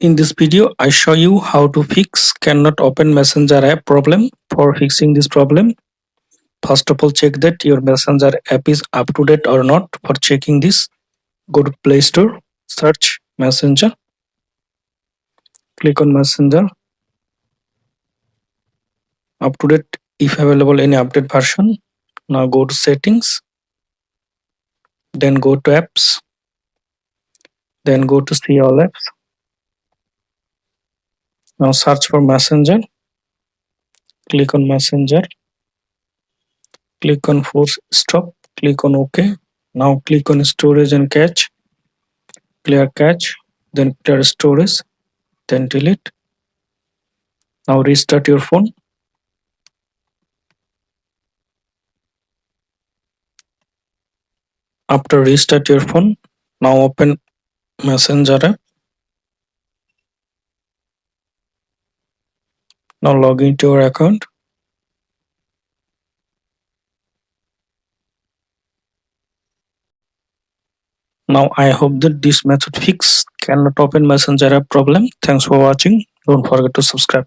In this video, I show you how to fix cannot open Messenger app problem. For fixing this problem, first of all, check that your Messenger app is up to date or not. For checking this, go to Play Store, search Messenger, click on Messenger, up to date if available any update version. Now go to Settings, then go to Apps, then go to See All Apps. Now search for Messenger, click on Messenger, click on Force Stop, click on OK. Now click on Storage and Cache, clear cache, then clear storage, then delete. Now restart your phone. After restart your phone, now open Messenger app. Now log into your account. Now I hope that this method fix cannot open Messenger app problem. Thanks for watching. Don't forget to subscribe.